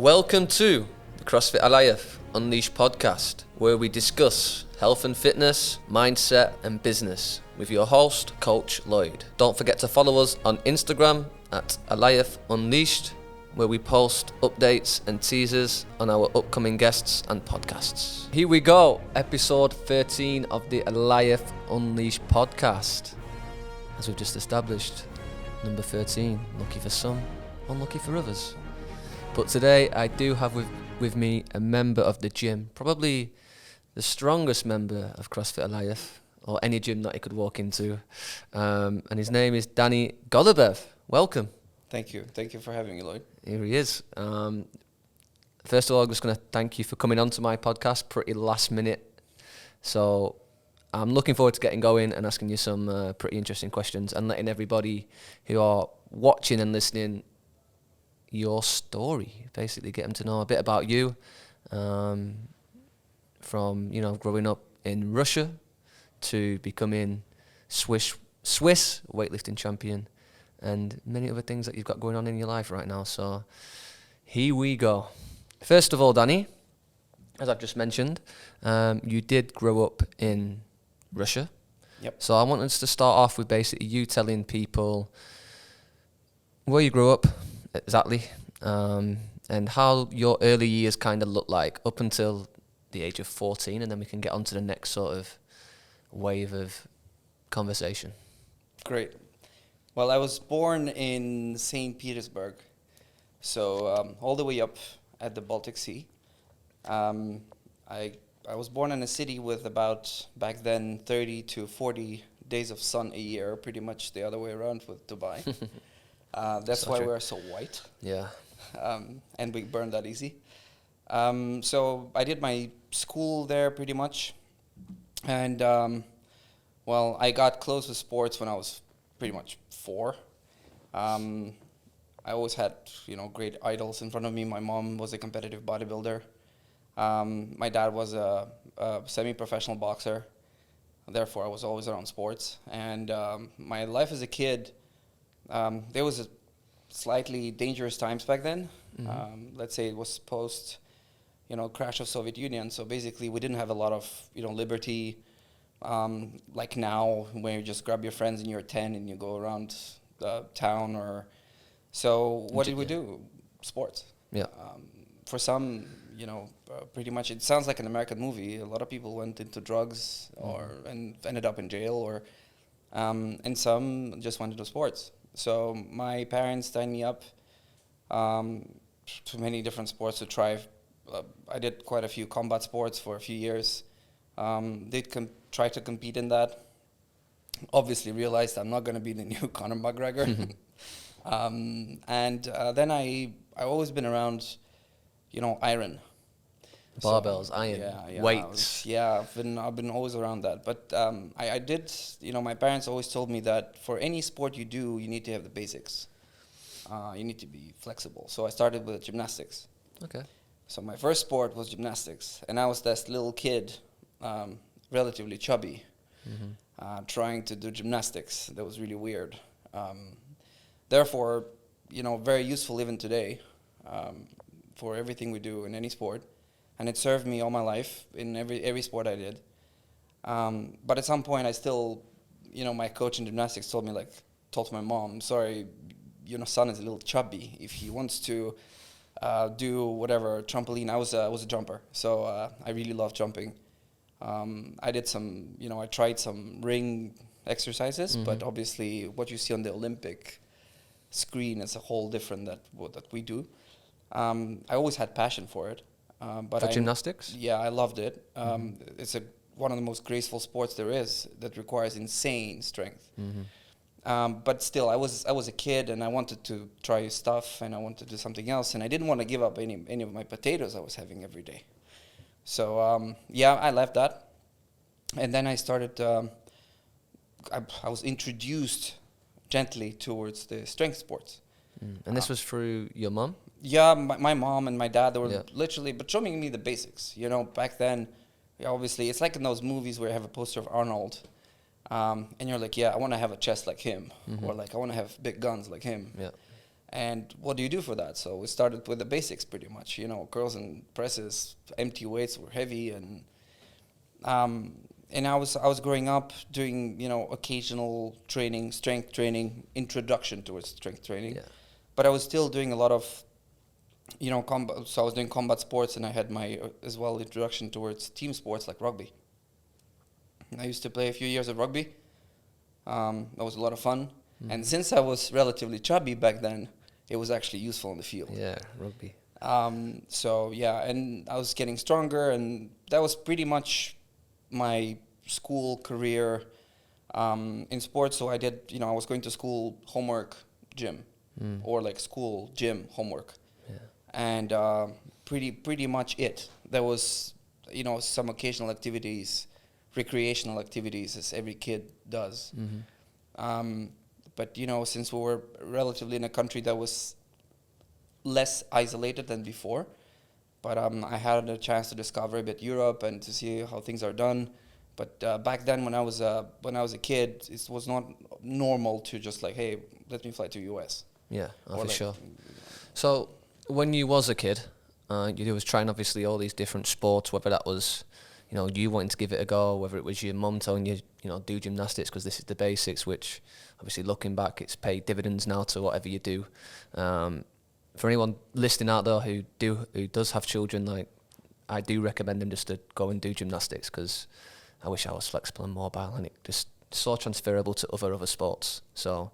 Welcome to the CrossFit Alliance Unleashed podcast, where we discuss health and fitness, mindset and business with your host, Coach Lloyd. Don't forget to follow us on Instagram at Alliance Unleashed, where we post updates and teasers on our upcoming guests and podcasts. Here we go, episode 13 of the Alliance Unleashed podcast. As we've just established, number 13, lucky for some, unlucky for others. But today I do have with me a member of the gym, probably the strongest member of CrossFit Alliance, or any gym that he could walk into. And his name is Danny Golubev. Welcome. Thank you. Thank you for having me, Lloyd. Here he is. First of all, I'm just going to thank you for coming onto my podcast pretty last minute. So I'm looking forward to getting going and asking you some pretty interesting questions and letting everybody who are watching and listening your story, basically get them to know a bit about you, from growing up in Russia to becoming Swiss weightlifting champion and many other things that you've got going on in your life right now. So here we go. First of all, Danny, as I've just mentioned, you did grow up in Russia. Yep. So I want us to start off with basically you telling people where you grew up exactly, and how your early years kind of looked like up until the age of 14, and then we can get on to the next sort of wave of conversation. Great. Well, I was born in St. Petersburg, so all the way up at the Baltic Sea. I was born in a city with about, back then, 30 to 40 days of sun a year, pretty much the other way around with Dubai. That's why we're so white. Yeah. And we burn that easy. So I did my school there pretty much. And, I got close to sports when I was pretty much 4. I always had, great idols in front of me. My mom was a competitive bodybuilder. My dad was a semi-professional boxer. Therefore, I was always around sports. And my life as a kid, there was a slightly dangerous times back then. Mm-hmm. Let's say it was post, crash of Soviet Union. So basically, we didn't have a lot of, liberty, like now, where you just grab your friends and you're 10 and you go around the town. So what did we do? Sports. Yeah. For some, pretty much, it sounds like an American movie. A lot of people went into drugs and ended up in jail, and some just went into sports. So my parents signed me up to many different sports to try. I did quite a few combat sports for a few years. Try to compete in that. Obviously realized I'm not going to be the new Conor McGregor. Then I always been around, iron. Barbells, iron, weights. I've been always around that. But I did, my parents always told me that for any sport you do, you need to have the basics. You need to be flexible. So I started with gymnastics. Okay. So my first sport was gymnastics. And I was this little kid, relatively chubby, trying to do gymnastics. That was really weird. Therefore, very useful even today for everything we do in any sport. And it served me all my life in every sport I did. But at some point, I still, my coach in gymnastics told my mom, sorry, son is a little chubby. If he wants to do whatever, trampoline, I was a jumper. So I really love jumping. I did some, I tried some ring exercises, but obviously what you see on the Olympic screen is a whole different that we do. I always had passion for it. For gymnastics? Yeah, I loved it. It's one of the most graceful sports there is that requires insane strength. But still, I was a kid and I wanted to try stuff and I wanted to do something else and I didn't want to give up any of my potatoes I was having every day. So I left that, and then I started. I was introduced gently towards the strength sports. And this was through your mom? Yeah, my mom and my dad, they were literally, but showing me the basics. Back then, obviously, it's like in those movies where you have a poster of Arnold, and you're like, I want to have a chest like him, or like, I want to have big guns like him. Yeah. And what do you do for that? So we started with the basics pretty much, curls and presses, empty weights were heavy, and I was growing up doing, occasional training, strength training, introduction towards strength training. Yeah. But I was still doing a lot of, combat. So I was doing combat sports, and I had my as well introduction towards team sports like rugby. I used to play a few years of rugby. That was a lot of fun. Mm-hmm. And since I was relatively chubby back then, it was actually useful in the field. Yeah, rugby. So yeah, and I was getting stronger, and that was pretty much my school career in sports. So I did, I was going to school, homework, gym, or like school, gym, homework, and pretty much it. There was, some occasional activities, recreational activities, as every kid does. But since we were relatively in a country that was less isolated than before, but I had a chance to discover a bit Europe and to see how things are done. But back then, when I was a kid, it was not normal to just like, hey, let me fly to US. Yeah, for like, sure. So when you was a kid, you was trying obviously all these different sports, whether that was, you wanting to give it a go, whether it was your mum telling you, do gymnastics because this is the basics, which obviously looking back, it's paid dividends now to whatever you do. For anyone listening out there who does have children, like I do recommend them just to go and do gymnastics because I wish I was flexible and mobile, and it just so transferable to other sports. So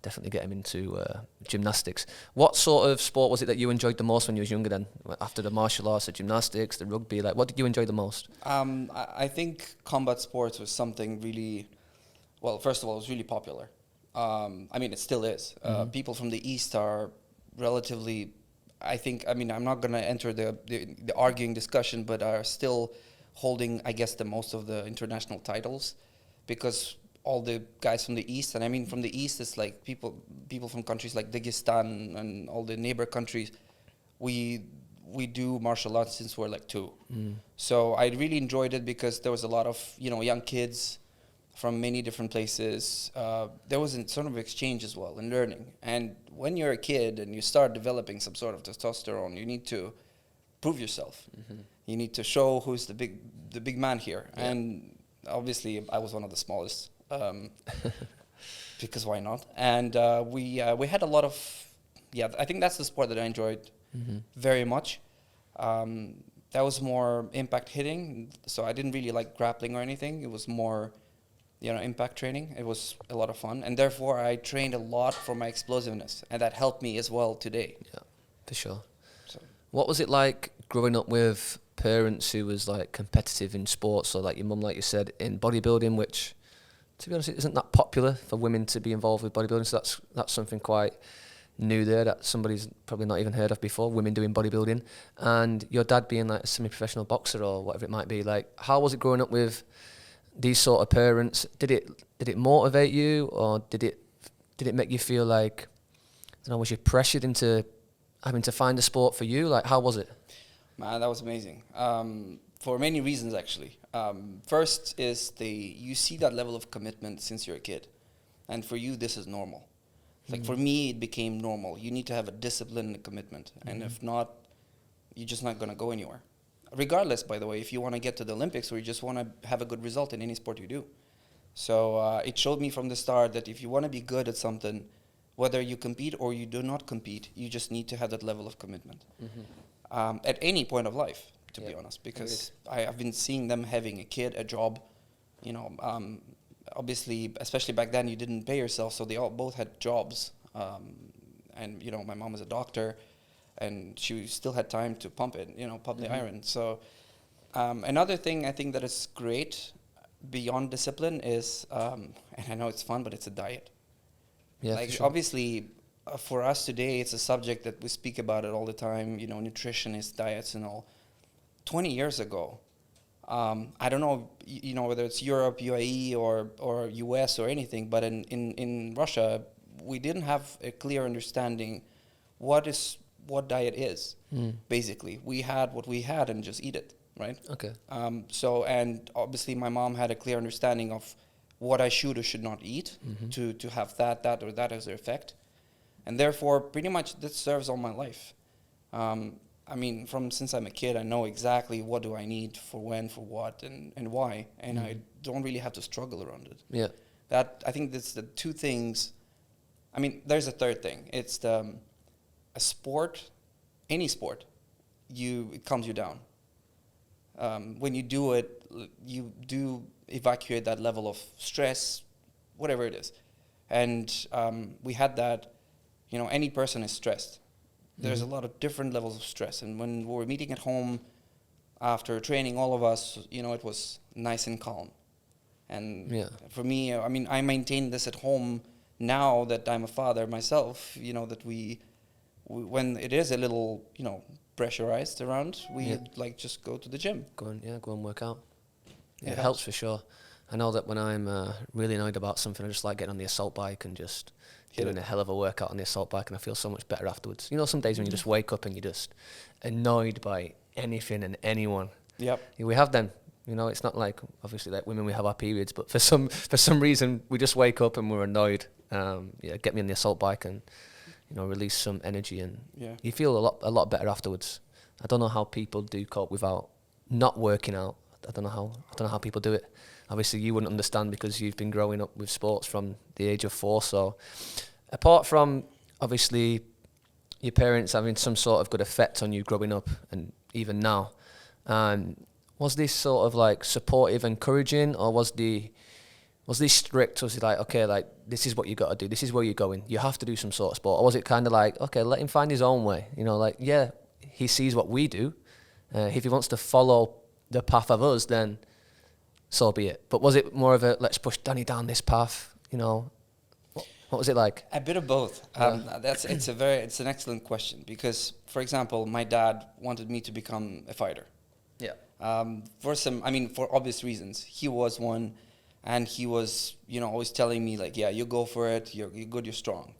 definitely get them into gymnastics. What sort of sport was it that you enjoyed the most when you was younger then? After the martial arts, the gymnastics, the rugby, like what did you enjoy the most? I think combat sports was something really, well, first of all, it was really popular. It still is. People from the East are relatively, I'm not going to enter the arguing discussion, but are still holding, I guess, the most of the international titles, because all the guys from the East, and I mean from the East, it's like people from countries like Dagestan and all the neighbor countries, we do martial arts since we're like 2. So I really enjoyed it because there was a lot of, young kids from many different places. There was a sort of exchange as well in learning. And when you're a kid and you start developing some sort of testosterone, you need to prove yourself. You need to show who's the big man here. Yeah. And obviously I was one of the smallest, because why not? And we had a lot of, I think that's the sport that I enjoyed very much. That was more impact hitting, so I didn't really like grappling or anything. It was more, impact training. It was a lot of fun, and therefore I trained a lot for my explosiveness, and that helped me as well today. Yeah, for sure. So, what was it like growing up with parents who was like competitive in sports, or like your mum, like you said, in bodybuilding, which, to be honest, it isn't that popular for women to be involved with bodybuilding, so that's something quite new there that somebody's probably not even heard of before, women doing bodybuilding. And your dad being like a semi-professional boxer or whatever it might be, like how was it growing up with these sort of parents? Did it motivate you, or did it make you feel like, was you pressured into having to find a sport for you? Like how was it? Man, that was amazing. For many reasons, actually. First is you see that level of commitment since you're a kid. And for you, this is normal. Like for me, it became normal. You need to have a discipline and a commitment. And if not, you're just not going to go anywhere. Regardless, by the way, if you want to get to the Olympics or you just want to have a good result in any sport you do. So it showed me from the start that if you want to be good at something, whether you compete or you do not compete, you just need to have that level of commitment. At any point of life, to be honest, because I've been seeing them having a kid, a job, obviously, especially back then, you didn't pay yourself, so they both had jobs. And, my mom was a doctor, and she still had time to pump the iron. So another thing I think that is great beyond discipline is, and I know it's fun, but it's a diet. Yeah, like, sure. Obviously, for us today, it's a subject that we speak about it all the time, nutritionists, diets and all. 20 years ago, I don't know, whether it's Europe, UAE, or US or anything, but in Russia, we didn't have a clear understanding what diet is. Basically, we had what we had and just eat it, right? Okay. And obviously, my mom had a clear understanding of what I should or should not eat to have that or that as an effect. And therefore, pretty much this serves all my life. I mean, from since I'm a kid, I know exactly what do I need for when, for what, and why. And I don't really have to struggle around it. Yeah. That, I think that's the two things. I mean, there's a third thing. It's a sport, any sport, it calms you down. When you do it, you do evacuate that level of stress, whatever it is. And we had that, any person is stressed. There's a lot of different levels of stress. And when we were meeting at home after training, all of us, it was nice and calm. And for me, I mean, I maintain this at home now that I'm a father myself, that we when it is a little, pressurized around, we like just go to the gym. Go and work out. Yeah, it helps for sure. I know that when I'm really annoyed about something, I just like getting on the assault bike and just doing a hell of a workout on the assault bike, and I feel so much better afterwards. Some days when you just wake up and you're just annoyed by anything and anyone. Yep. We have them. It's not like, obviously, like women, we have our periods, but for some reason, we just wake up and we're annoyed. Get me on the assault bike and, release some energy, and you feel a lot better afterwards. I don't know how people do cope without not working out. I don't know how people do it. Obviously, you wouldn't understand because you've been growing up with sports from the age of 4. So, apart from obviously your parents having some sort of good effect on you growing up and even now, was this sort of like supportive, encouraging, or was this strict? Was it like, okay, like this is what you got to do, this is where you're going, you have to do some sort of sport? Or was it kind of like, okay, let him find his own way? Like, yeah, he sees what we do. If he wants to follow the path of us, then so be it. But was it more of a let's push Danny down this path? What was it like? A bit of both. It's an excellent question, because, for example, my dad wanted me to become a fighter. Yeah. For obvious reasons. He was one, and he was, always telling me like, yeah, you go for it. You're good. You're strong.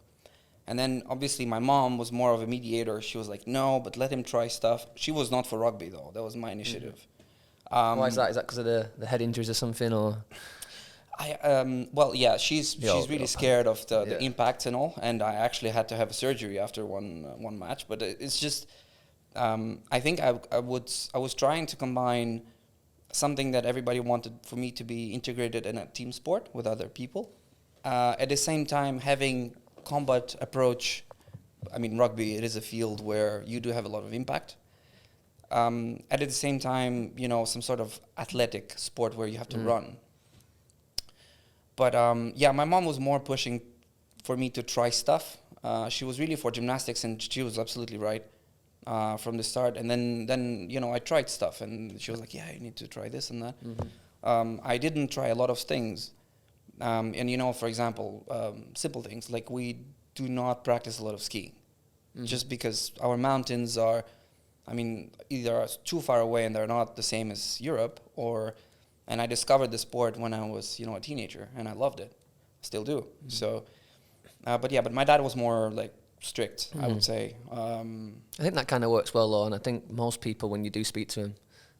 And then obviously my mom was more of a mediator. She was like, no, but let him try stuff. She was not for rugby though. That was my initiative. Why is that? Is that because of the head injuries or something, or? She's really scared of the impact and all, and I actually had to have a surgery after one match. But it's just, I think I was trying to combine something that everybody wanted for me to be integrated in a team sport with other people, at the same time having combat approach. I mean, rugby, it is a field where you do have a lot of impact. At the same time, some sort of athletic sport where you have to run. But my mom was more pushing for me to try stuff. She was really for gymnastics, and she was absolutely right from the start. And then I tried stuff, and she was like, yeah, you need to try this and that. Mm-hmm. I didn't try a lot of things. For example, simple things like we do not practice a lot of skiing, just because our mountains are, either too far away and they're not the same as Europe, and I discovered the sport when I was, a teenager, and I loved it, still do. Mm-hmm. So, but my dad was more like strict, I would say. I think that kind of works well, though, and I think most people, when you do speak to him,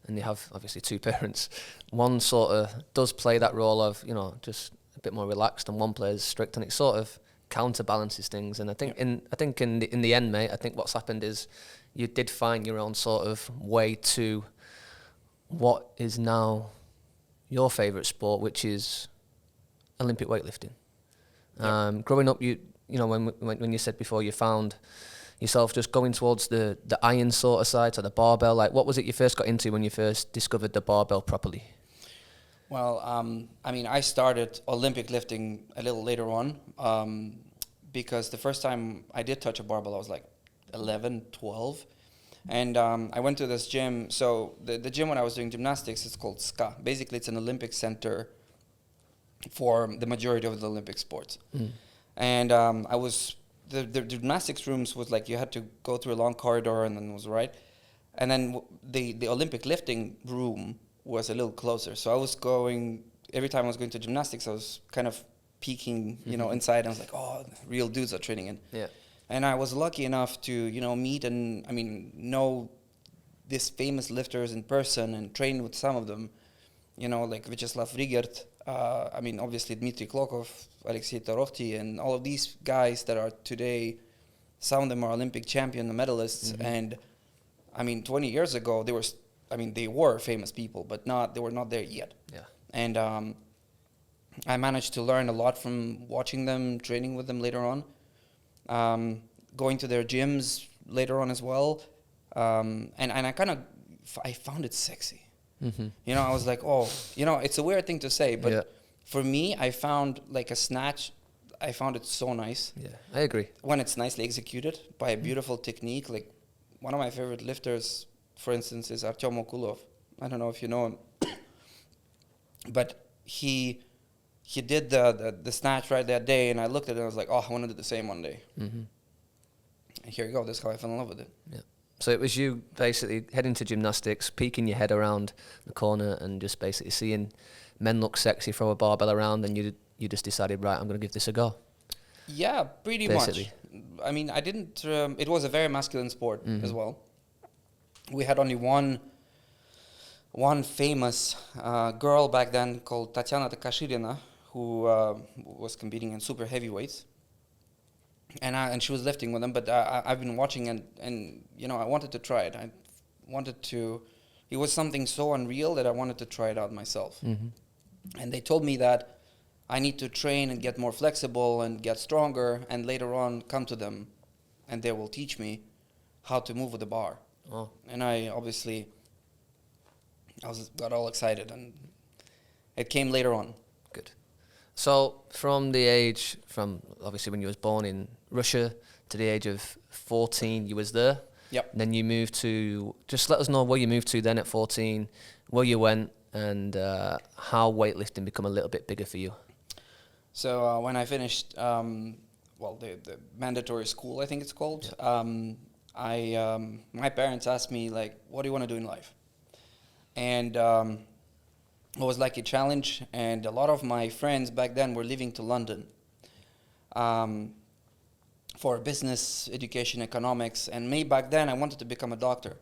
and they have obviously 2 parents, one sort of does play that role of, just a bit more relaxed, and one plays strict, and it sort of counterbalances things. And I think in the end, mate, I think what's happened is you did find your own sort of way to what is now your favourite sport, which is Olympic weightlifting. Growing up, when you said before you found yourself just going towards the iron sort of side, so the barbell, like what was it you first got into when you first discovered the barbell properly? Well, I started Olympic lifting a little later on, because the first time I did touch a barbell, I was like 11, 12. And I went to this gym. So the gym when I was doing gymnastics, it's called SCA. Basically, it's an Olympic center for the majority of the Olympic sports. And the gymnastics rooms was like you had to go through a long corridor, and then it was right. And then the Olympic lifting room was a little closer. So I was going, every time I was going to gymnastics, I was kind of peeking, inside. And I was like, oh, real dudes are training in. Yeah. And I was lucky enough to, meet and, know these famous lifters in person and train with some of them, like Vyacheslav Rigert, obviously Dmitry Klokov, Alexei Tarokhty, and all of these guys that are today Some of them are Olympic champion medalists, and I mean, 20 years ago they were famous people, but they were not there yet. Yeah. And I managed to learn a lot from watching them, training with them later on, going to their gyms later on as well, and I found it sexy. You know, I was like, oh, you know, it's a weird thing to say, but for me, I found like a snatch. I found it so nice. Yeah, I agree. When it's nicely executed by a beautiful technique. Like one of my favorite lifters, for instance, is Artyom Okulov. I don't know if you know him, but he did the snatch right that day, and I looked at it and I was like, oh, I want to do the same one day. And here you go. That's how I fell in love with it. Yeah. So it was you basically heading to gymnastics, peeking your head around the corner, and just basically seeing men look sexy, throw a barbell around, and you just decided, right, I'm going to give this a go. Yeah, pretty Basically. much. I mean, I didn't. It was a very masculine sport as well. We had only one famous girl back then called Tatiana Takashirina, who was competing in super heavyweights, and she was lifting with them. But I've been watching, and you know, I wanted to try it. It was something so unreal that I wanted to try it out myself. And they told me that I need to train and get more flexible and get stronger, and later on come to them, and they will teach me how to move with the bar. Oh. And I got all excited, and it came later on. Good. So from obviously when you was born in Russia to the age of 14, you was there. Yep. And then you moved to, just let us know where you moved to then at 14, where you went, and how weightlifting become a little bit bigger for you. So when I finished, the mandatory school, I think it's called, my parents asked me, like, what do you want to do in life? And it was like a challenge, and a lot of my friends back then were leaving to London for business, education, economics, and me back then, I wanted to become a doctor.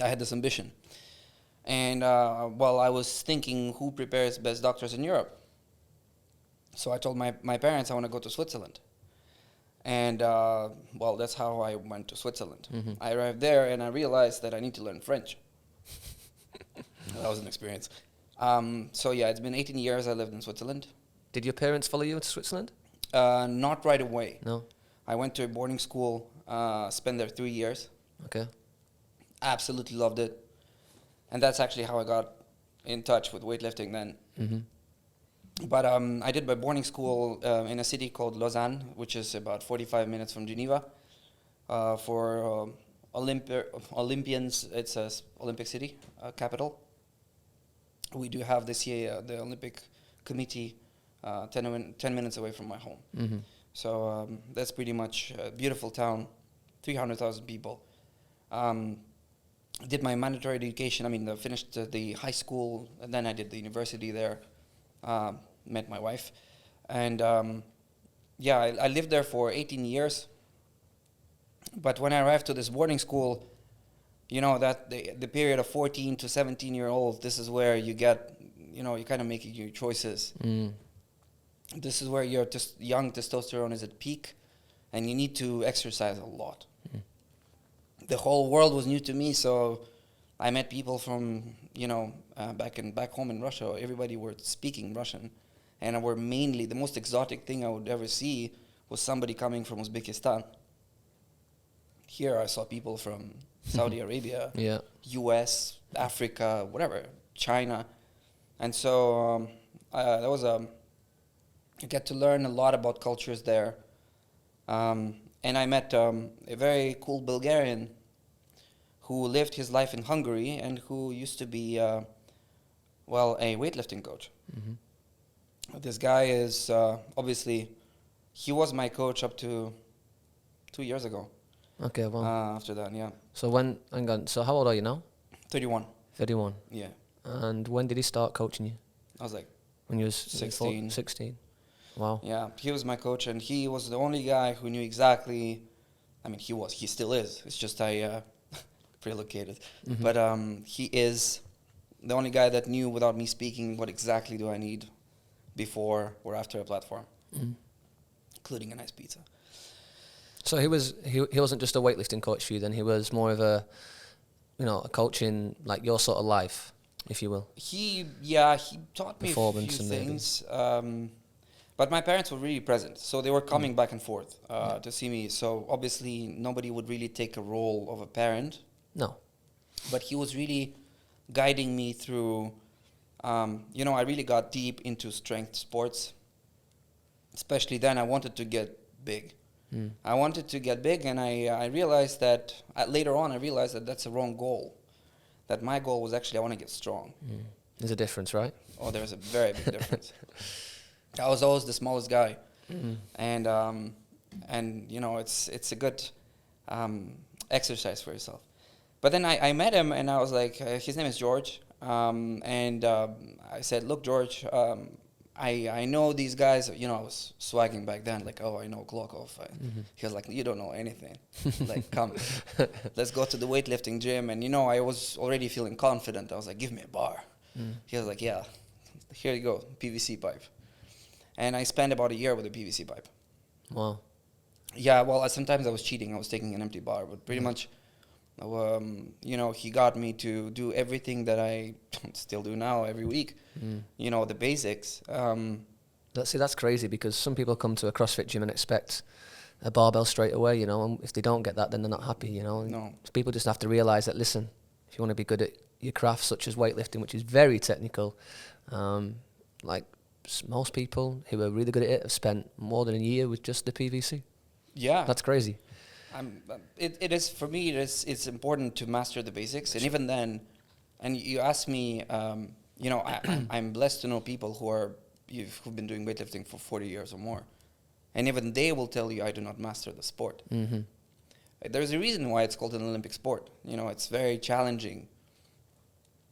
I had this ambition. And, I was thinking, who prepares best doctors in Europe? So I told my parents I want to go to Switzerland. And, that's how I went to Switzerland. I arrived there, and I realized that I need to learn French. That was an experience. It's been 18 years I lived in Switzerland. Did your parents follow you to Switzerland? Not right away. No? I went to a boarding school, spent there 3 years. Okay. Absolutely loved it. And that's actually how I got in touch with weightlifting then. But I did my boarding school in a city called Lausanne, which is about 45 minutes from Geneva. For Olympians, it's an Olympic city, capital. We do have this year the Olympic Committee 10 minutes away from my home. So that's pretty much a beautiful town, 300,000 people. Did my mandatory education. I finished the high school, and then I did the university there. Met my wife, and I lived there for 18 years. But when I arrived to this boarding school, you know, that the period of 14 to 17-year-old, this is where you get, you know, you kind of make your choices. This is where your young testosterone is at peak, and you need to exercise a lot. The whole world was new to me, so I met people from, you know, back home in Russia. Everybody were speaking Russian, and the most exotic thing I would ever see was somebody coming from Uzbekistan. Here I saw people from Saudi Arabia, US, Africa, whatever, China. And so I get to learn a lot about cultures there. And I met a very cool Bulgarian who lived his life in Hungary and who used to be, a weightlifting coach. This guy is, obviously, he was my coach up to 2 years ago. Okay, well. After that, yeah. So so how old are you now? 31. 31. Yeah. And when did he start coaching you? I was like... When you was 16. 16. Wow. Yeah, he was my coach, and he was the only guy who knew exactly... he still is. It's just I relocated. But he is the only guy that knew without me speaking what exactly do I need before or after a platform, including a nice pizza. So he wasn't just a weightlifting coach for you then, he was more of a coach in like your sort of life, if you will. He taught me a Performance few and maybe. things. But my parents were really present, so they were coming back and forth to see me. So obviously nobody would really take a role of a parent. No. But he was really guiding me through, I really got deep into strength sports. Especially then, I wanted to get big. I wanted to get big, and I realized that, later on, I realized that that's a wrong goal. That my goal was actually, I want to get strong. There's a difference, right? Oh, there's a very big difference. I was always the smallest guy. And it's a good exercise for yourself. But then I met him, and I was like, his name is George. I said, look, George, I know these guys. I was swagging back then, like, oh, I know Klokov. He was like, you don't know anything. Like, come, let's go to the weightlifting gym. And, I was already feeling confident. I was like, give me a bar. He was like, yeah, here you go, PVC pipe. And I spent about a year with a PVC pipe. Wow. Yeah, well, sometimes I was cheating. I was taking an empty bar, but pretty much, he got me to do everything that I still do now every week. The basics. That's crazy, because some people come to a CrossFit gym and expect a barbell straight away, and if they don't get that, then they're not happy, No. People just have to realize that, listen, if you want to be good at your craft, such as weightlifting, which is very technical, most people who are really good at it have spent more than a year with just the PVC. Yeah. That's crazy. It is, for me, it's important to master the basics. And even then, and you ask me, I'm blessed to know people who've been doing weightlifting for 40 years or more. And even they will tell you, I do not master the sport. There's a reason why it's called an Olympic sport. It's very challenging.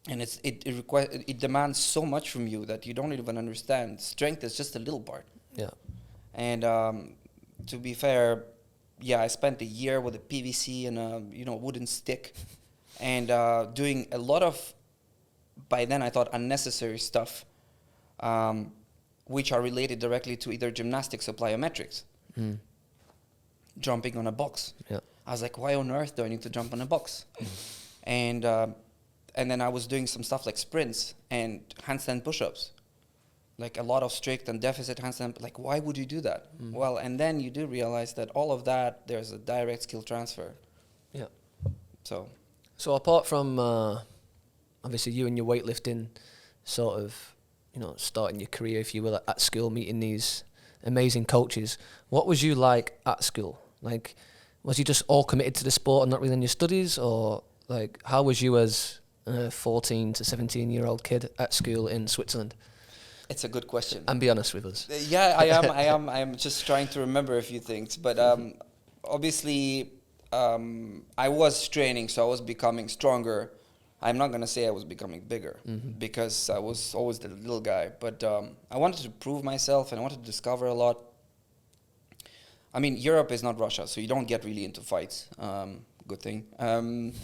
And it demands so much from you that you don't even understand. Strength is just a little part. Yeah. And to be fair, I spent a year with a PVC and a wooden stick, and doing a lot of, by then I thought, unnecessary stuff, which are related directly to either gymnastics or plyometrics. Jumping on a box. Yeah. I was like, why on earth do I need to jump on a box? And then I was doing some stuff like sprints and handstand push-ups. Like a lot of strict and deficit handstand. Like, why would you do that? Well, and then you do realize that all of that, there's a direct skill transfer. Yeah. So apart from, obviously, you and your weightlifting sort of, starting your career, if you will, at school, meeting these amazing coaches, what was you like at school? Like, was you just all committed to the sport and not really in your studies? Or, like, how was you as a 14 to 17-year-old kid at school in Switzerland? it's a good question. And be honest with us. Yeah, I am. I'm just trying to remember a few things. But obviously, I was training, so I was becoming stronger. I'm not going to say I was becoming bigger because I was always the little guy. But I wanted to prove myself, and I wanted to discover a lot. I mean, Europe is not Russia, so you don't get really into fights. Good thing.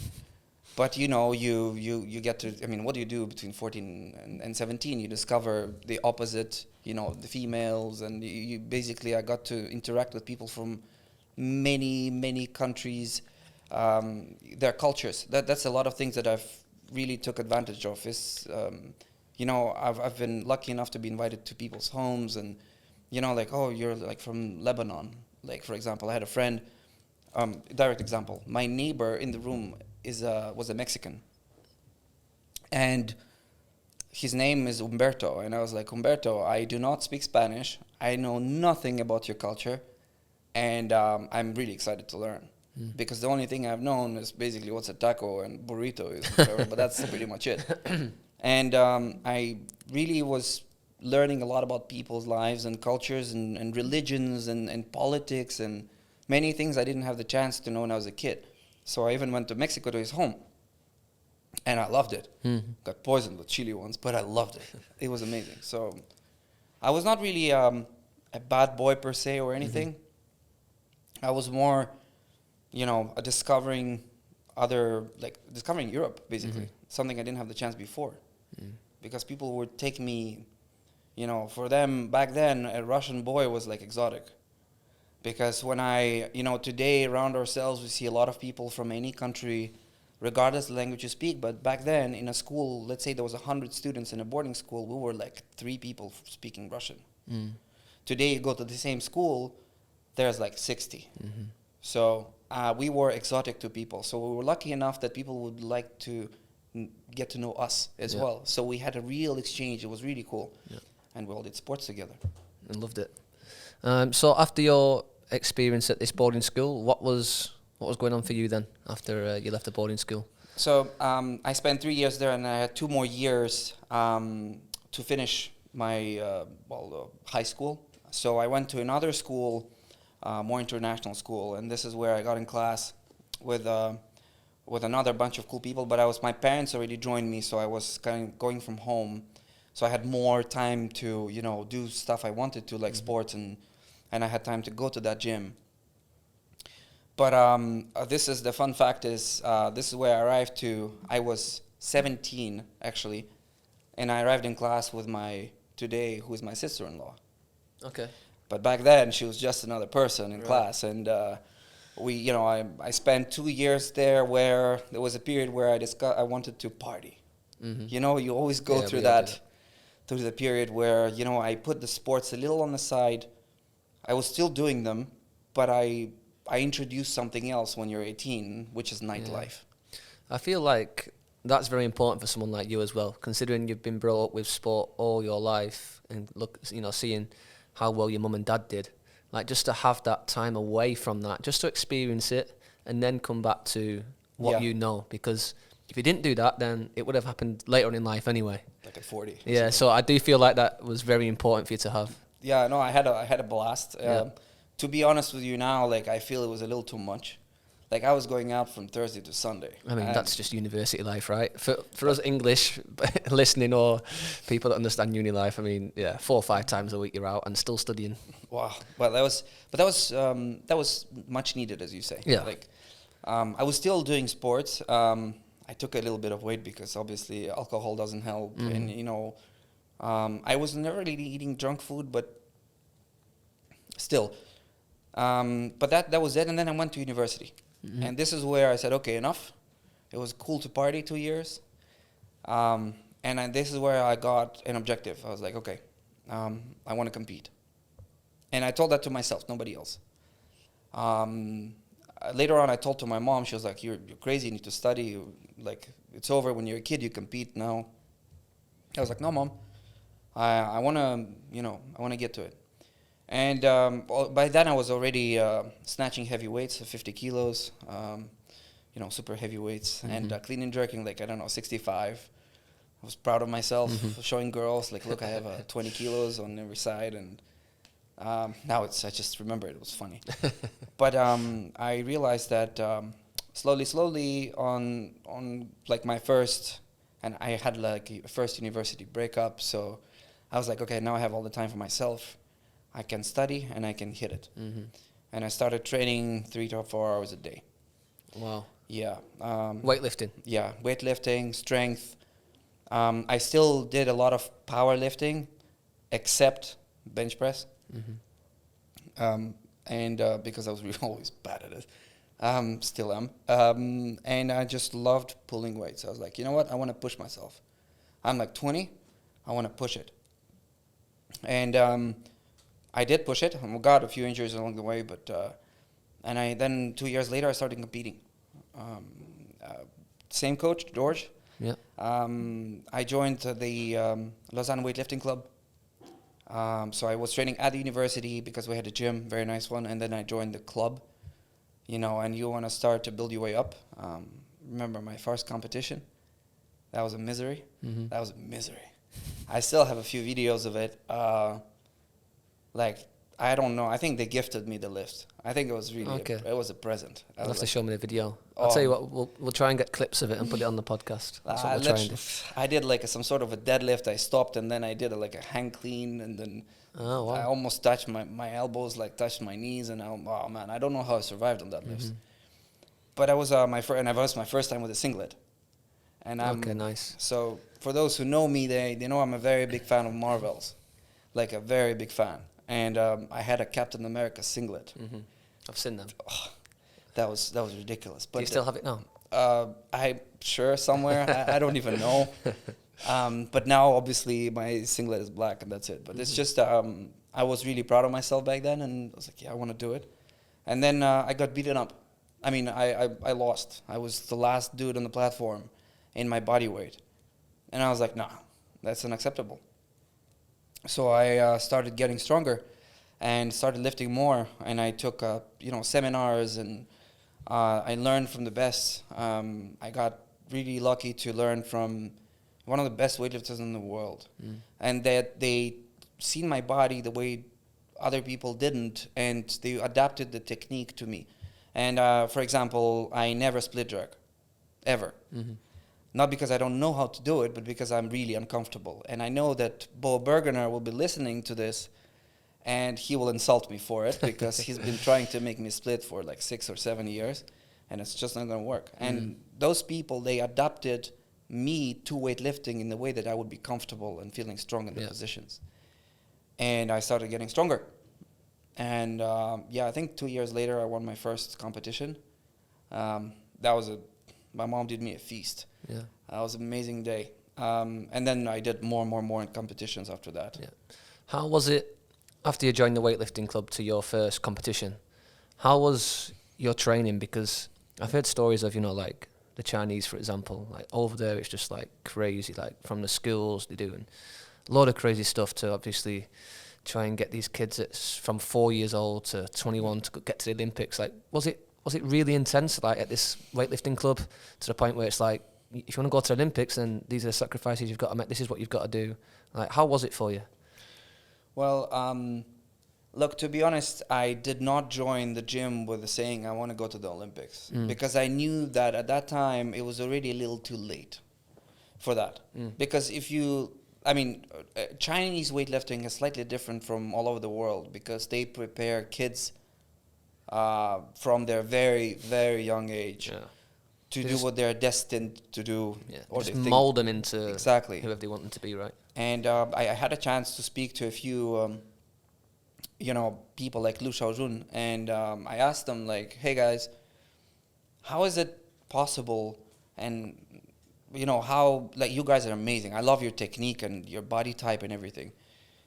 But, you know, you get to, I mean, what do you do between 14 and 17? You discover the opposite, you know, the females, and you basically, I got to interact with people from many, many countries, their cultures. That's a lot of things that I've really took advantage of is, you know, I've been lucky enough to be invited to people's homes and, you know, like, oh, you're like from Lebanon. Like, for example, I had a friend, direct example, my neighbor in the room was a Mexican. And his name is Humberto. And I was like, Humberto, I do not speak Spanish. I know nothing about your culture. And I'm really excited to learn. Because the only thing I've known is basically what's a taco and burrito is, whatever, but that's pretty much it. And I really was learning a lot about people's lives and cultures and religions and politics and many things I didn't have the chance to know when I was a kid. So I even went to Mexico to his home. And I loved it. Got poisoned with chili once, but I loved it. It was amazing. So I was not really a bad boy per se or anything. I was more, you know, discovering Europe, basically. Something I didn't have the chance before. Because people would take me, you know, for them, back then, a Russian boy was like exotic. Because when today around ourselves, we see a lot of people from any country, regardless of the language you speak. But back then, in a school, let's say there was 100 students in a boarding school, we were like 3 people speaking Russian. Today, you go to the same school, there's like 60. So we were exotic to people. So we were lucky enough that people would like to get to know us as well. So we had a real exchange. It was really cool. And we all did sports together. I loved it. So after your experience at this boarding school, what was going on for you then after you left the boarding school? So I spent 3 years there, and I had 2 more years to finish my high school. So I went to another school, more international school, and this is where I got in class with another bunch of cool people. But my parents already joined me, so I was kind of going from home. So I had more time to do stuff I wanted to, like sports, and I had time to go to that gym. But this is the fun fact is this is where I arrived to. I was 17 actually, and I arrived in class with who is my sister-in-law. Okay. But back then she was just another person in class, and I spent 2 years there where there was a period where I wanted to party. You always go through that. Through the period where I put the sports a little on the side. I was still doing them, but I introduced something else when you're 18, which is nightlife. I feel like that's very important for someone like you as well, considering you've been brought up with sport all your life, and seeing how well your mum and dad did. Like, just to have that time away from that, just to experience it, and then come back to what you know. Because if you didn't do that, then it would have happened later on in life anyway. Like at 40. Yeah, so I do feel like that was very important for you to have. Yeah, no, I had a blast. To be honest with you now, like, I feel it was a little too much. Like, I was going out from Thursday to Sunday. I mean, that's just university life, right? For us English listening, or people that understand uni life, I mean, 4 or 5 times a week you're out and still studying. Wow. Well, that was much needed, as you say. Yeah. Like, I was still doing sports. I took a little bit of weight because obviously alcohol doesn't help, and I was never really eating junk food, but still. But that was it, and then I went to university. And this is where I said, okay, enough. It was cool to party 2 years. This is where I got an objective. I was like, okay, I want to compete. And I told that to myself, nobody else. Later on, I told to my mom, she was like, you're crazy, you need to study. Like, it's over. When you're a kid, you compete now. I was like, no, Mom. I want to get to it. And by then I was already snatching heavy weights, 50 kilos, super heavy weights, and clean and jerking, 65. I was proud of myself, showing girls, look, I have 20 kilos on every side. And now I just remember it was funny. But I realized that slowly on my first, and I had a first university breakup, so I was like, okay, now I have all the time for myself. I can study and I can hit it. And I started training 3 to 4 hours a day. Wow. Yeah. Weightlifting. Yeah, weightlifting, strength. I still did a lot of powerlifting, except bench press. Because I was always bad at it. Still am. And I just loved pulling weights. I was like, you know what? I want to push myself. I'm 20. I want to push it. And I did push it. I got a few injuries along the way, but then 2 years later I started competing. Same coach, George. Yeah. I joined the Lausanne weightlifting club. So I was training at the university because we had a gym, very nice one, and then I joined the club. And you want to start to build your way up. Remember my first competition? That was a misery. That was a misery. I still have a few videos of it. I don't know. I think they gifted me the lift. I think it was really it was a present. You'll have to show me the video. I'll tell you what, we'll try and get clips of it and put it on the podcast. That's what we'll try and do. I did some sort of a deadlift. I stopped and then I did a hang clean, and then I almost touched my elbows, touched my knees, and oh man, I don't know how I survived on that lift. But I was my first time with a singlet. And okay, nice. So for those who know me, they know I'm a very big fan of Marvels, a very big fan. and I had a Captain America singlet. Mm-hmm. I've seen them. That was ridiculous. But Do you still have it now? I'm sure somewhere. I don't even know. But now, obviously, my singlet is black, and that's it. But it's just I was really proud of myself back then, and I was like, yeah, I want to do it. And then I got beaten up. I mean, I lost. I was the last dude on the platform in my body weight. And I was like, nah, that's unacceptable. So I started getting stronger and started lifting more. And I took, seminars, and I learned from the best. I got really lucky to learn from one of the best weightlifters in the world. And that they seen my body the way other people didn't, and they adapted the technique to me. And for example, I never split jerk, ever. Mm-hmm. Not because I don't know how to do it, but because I'm really uncomfortable. And I know that Bo Bergener will be listening to this, and he will insult me for it because he's been trying to make me split for like 6 or 7 years, and it's just not going to work. And those people, they adapted me to weightlifting in the way that I would be comfortable and feeling strong in the positions. And I started getting stronger. And I think 2 years later, I won my first competition. My mom did me a feast. Yeah. That was an amazing day. And then I did more in competitions after that. Yeah. How was it after you joined the weightlifting club to your first competition? How was your training? Because I've heard stories of, like the Chinese, for example, like over there, it's just like crazy, like from the schools, they're doing a lot of crazy stuff to obviously try and get these kids that's from 4 years old to 21 to get to the Olympics. Like, was it really intense, like at this weightlifting club, to the point where it's like, if you want to go to the Olympics, then these are the sacrifices you've got to make. This is what you've got to do. Like, how was it for you? Well, look, to be honest, I did not join the gym with the saying I want to go to the Olympics, because I knew that at that time it was already a little too late for that. Because Chinese weightlifting is slightly different from all over the world, because they prepare kids from their very, very young age to do what they're destined to do. Yeah, or just they mold them into exactly whoever they want them to be, right? And I had a chance to speak to a few, people like Lu Xiaojun, and I asked them, like, hey guys, how is it possible? And how, like, you guys are amazing. I love your technique and your body type and everything.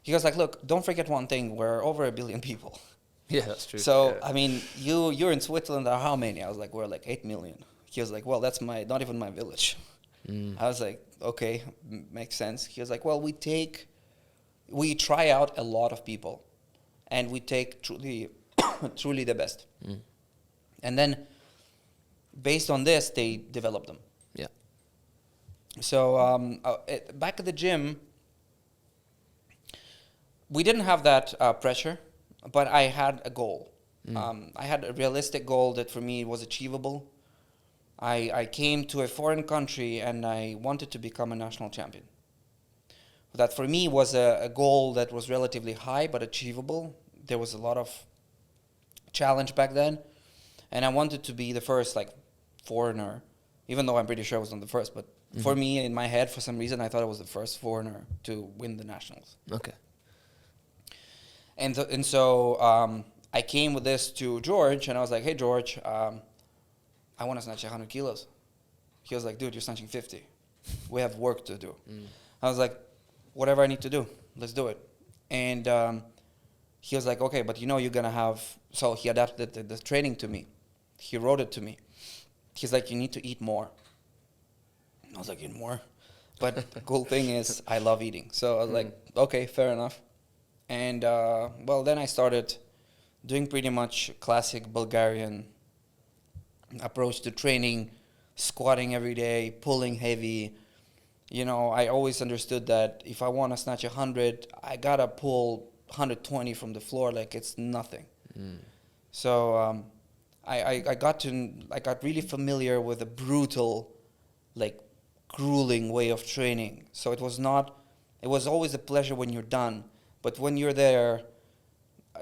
He goes like, look, don't forget one thing. We're over 1 billion people. Yeah, that's true. So, I mean, you're in Switzerland, are how many? I was like, we're like 8 million. He was like, well, that's not even my village. I was like, okay, makes sense. He was like, well, we try out a lot of people, and we take truly the best. And then, based on this, they develop them. Yeah. So, back at the gym, we didn't have that pressure, but I had a goal. I had a realistic goal that for me was achievable. I came to a foreign country and I wanted to become a national champion. That for me was a goal that was relatively high but achievable. There was a lot of challenge back then, and I wanted to be the first foreigner, even though I'm pretty sure I was not the first, but for me, in my head, for some reason, I thought I was the first foreigner to win the nationals. Okay. And so I came with this to George, and I was like, hey, George, I want to snatch 100 kilos. He was like, dude, you're snatching 50. We have work to do. I was like, whatever I need to do, let's do it. And he was like, okay, but you're going to have... So he adapted the training to me. He wrote it to me. He's like, you need to eat more. I was like, eat more? But the cool thing is I love eating. So I was like, okay, fair enough. And, then I started doing pretty much classic Bulgarian approach to training, squatting every day, pulling heavy. I always understood that if I want to snatch 100, I got to pull 120 from the floor like it's nothing. So I got really familiar with a brutal, grueling way of training. So it was always a pleasure when you're done. But when you're there,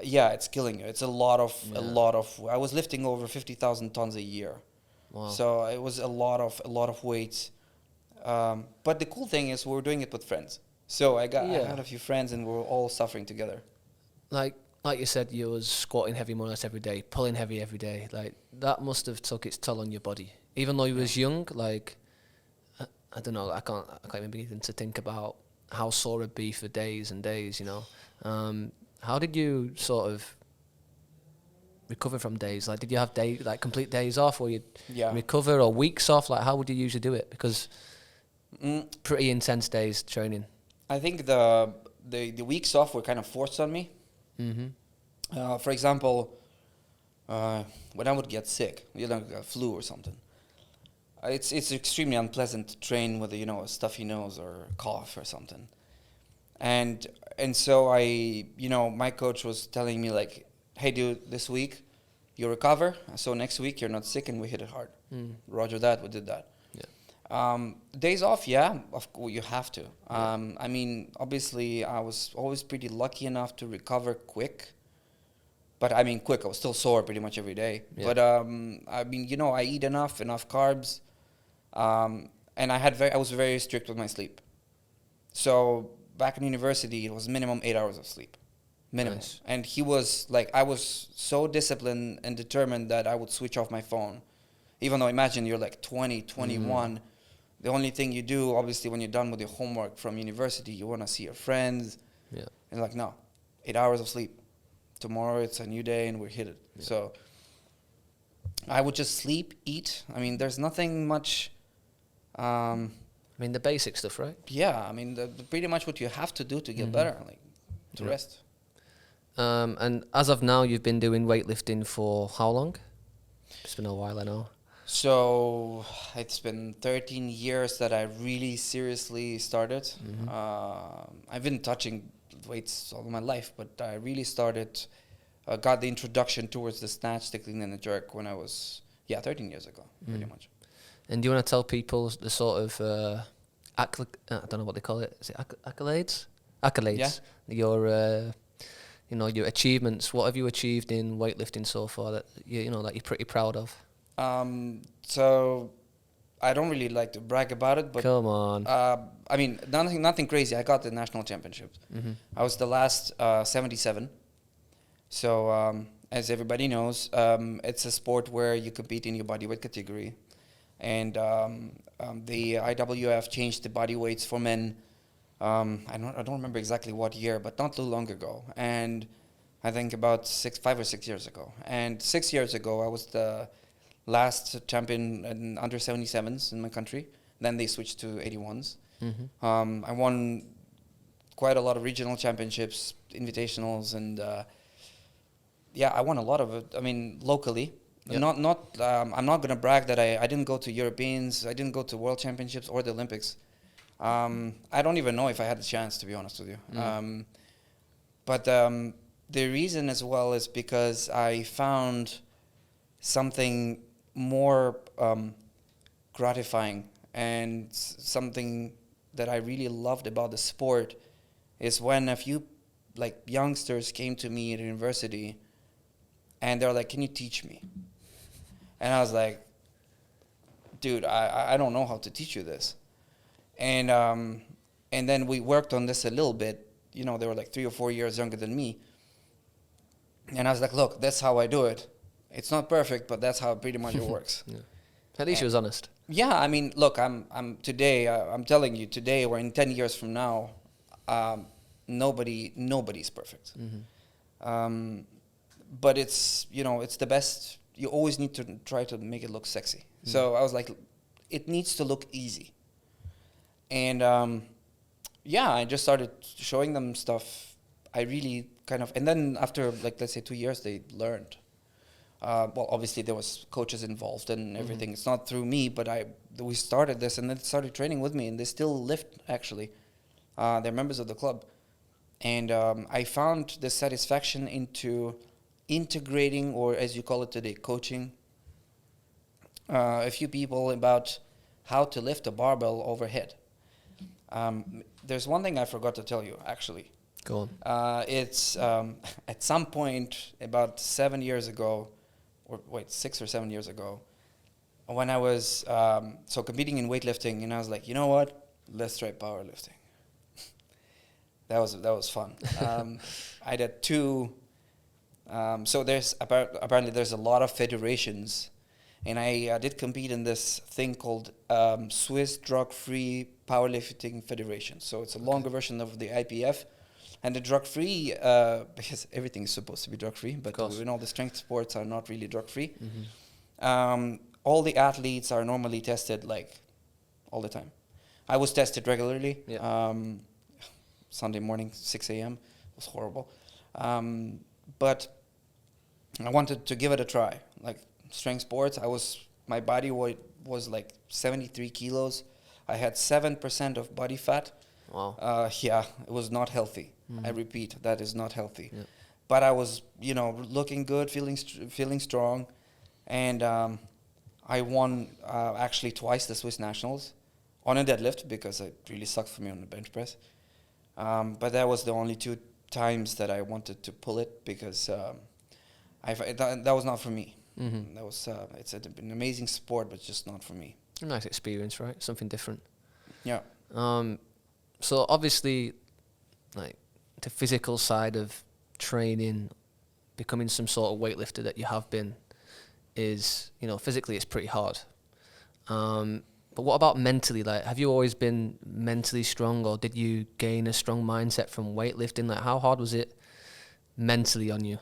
it's killing you. It's a lot of. I was lifting over 50,000 tons a year. Wow. So it was a lot of weights. But the cool thing is we were doing it with friends. So I had a few friends, and we were all suffering together. like you said, you was squatting heavy more or less every day, pulling heavy every day. Like that must have took its toll on your body. Even though you was young, like I don't know, I can't even begin to think about how sore it'd be for days and days. You know, how did you sort of recover from days? Like, did you have complete days off, or you recover, or weeks off? Like, how would you usually do it? Because pretty intense days training. I think the weeks off were kind of forced on me. For example, when I would get sick, a flu or something, it's extremely unpleasant to train with a stuffy nose or a cough or something, and so my coach was telling me like, hey dude, this week you recover, so next week you're not sick and we hit it hard. Roger that, we did that. Days off, you have to. I mean, obviously, I was always pretty lucky enough to recover quick. But I mean, quick, I was still sore pretty much every day. Yeah. But I mean, I eat enough carbs, and I was very strict with my sleep. So back in university, it was minimum 8 hours of sleep, minimum. Nice. And he was like, I was so disciplined and determined that I would switch off my phone, even though imagine you're like 20, 21. The only thing you do, obviously, when you're done with your homework from university, you want to see your friends. Yeah. And like, no, 8 hours of sleep. Tomorrow it's a new day and we're hit it. Yeah. So I would just sleep, eat. I mean, there's nothing much. I mean, the basic stuff, right? Yeah. I mean, pretty much what you have to do to get better, like to rest. And as of now, you've been doing weightlifting for how long? It's been a while, I know. So it's been 13 years that I really seriously started. I've been touching weights all my life, but I really started, got the introduction towards the snatch, the clean and the jerk when I was, 13 years ago, pretty much. And do you want to tell people the sort of, I don't know what they call it, is it accolades? Accolades. Yeah. Your achievements. What have you achieved in weightlifting so far that that you're pretty proud of? So I don't really like to brag about it, but come on. I mean, nothing crazy. I got the national championships. I was the last 77. So as everybody knows, it's a sport where you compete in your body weight category, and the IWF changed the body weights for men. I don't remember exactly what year, but not too long ago. And I think about 5 or 6 years ago. And 6 years ago, I was the last champion in under 77s in my country. Then they switched to 81s. I won quite a lot of regional championships, invitationals, and I won a lot of it. I mean, locally. Yep. I'm not gonna brag that I didn't go to Europeans, I didn't go to World Championships or the Olympics. I don't even know if I had a chance, to be honest with you. But the reason as well is because I found something more gratifying, and something that I really loved about the sport is when a few youngsters came to me at university and they're like, can you teach me? And I was like, dude, I don't know how to teach you this. And then we worked on this a little bit. They were like 3 or 4 years younger than me. And I was like, look, that's how I do it. It's not perfect, but that's how pretty much it works. Yeah. At least you was honest. Yeah, I mean, look, I'm telling you, today or in 10 years from now, nobody's perfect. But it's the best. You always need to try to make it look sexy. So I was like, it needs to look easy. And I just started showing them stuff. I really and then after let's say 2 years, they learned. Well, obviously there was coaches involved and everything. It's not through me, but we started this, and then started training with me, and they still lift actually. They're members of the club, and I found the satisfaction into integrating, or as you call it today, coaching a few people about how to lift a barbell overhead. There's one thing I forgot to tell you, actually. Go on. It's at some point about 7 years ago, 6 or 7 years ago, when I was competing in weightlifting, and I was like, you know what? Let's try powerlifting. That was fun. I did two. So apparently there's a lot of federations, and I did compete in this thing called Swiss Drug-Free Powerlifting Federation. So it's a longer version of the IPF, and the drug-free because everything is supposed to be drug-free, but we know the strength sports are not really drug-free. All the athletes are normally tested like all the time. I was tested regularly. Yeah. Sunday morning, 6 a.m. It was horrible. But I wanted to give it a try. Like strength sports, my body weight was like 73 kilos. I had 7% of body fat. Wow. Yeah, it was not healthy. I repeat, that is not healthy. Yeah. But I was, looking good, feeling strong. And I won actually twice the Swiss Nationals on a deadlift because it really sucked for me on the bench press. But that was the only two times that I wanted to pull it because that was not for me. That was it's an amazing sport, but just not for me. A nice experience, right? Something different. Yeah. So obviously, like the physical side of training, becoming some sort of weightlifter that you have been, is physically it's pretty hard. But what about mentally? Like, have you always been mentally strong, or did you gain a strong mindset from weightlifting? Like, how hard was it mentally on you?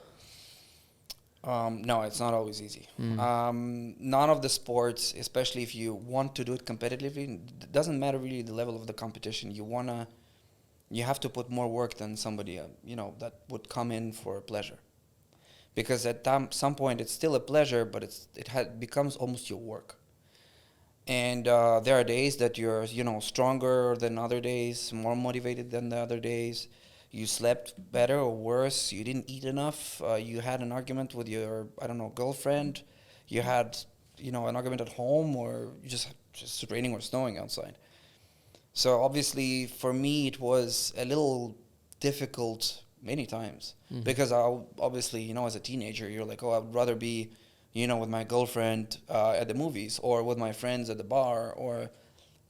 No, it's not always easy. None of the sports, especially if you want to do it competitively, it doesn't matter really the level of the competition. You have to put more work than somebody, that would come in for pleasure. Because at some point it's still a pleasure, but it becomes almost your work. And there are days that you're, stronger than other days, more motivated than the other days. You slept better or worse. You didn't eat enough. You had an argument with your, girlfriend. You had, an argument at home, or just raining or snowing outside. So obviously for me it was a little difficult many times because obviously, as a teenager, you're like, I'd rather be, with my girlfriend at the movies, or with my friends at the bar, or,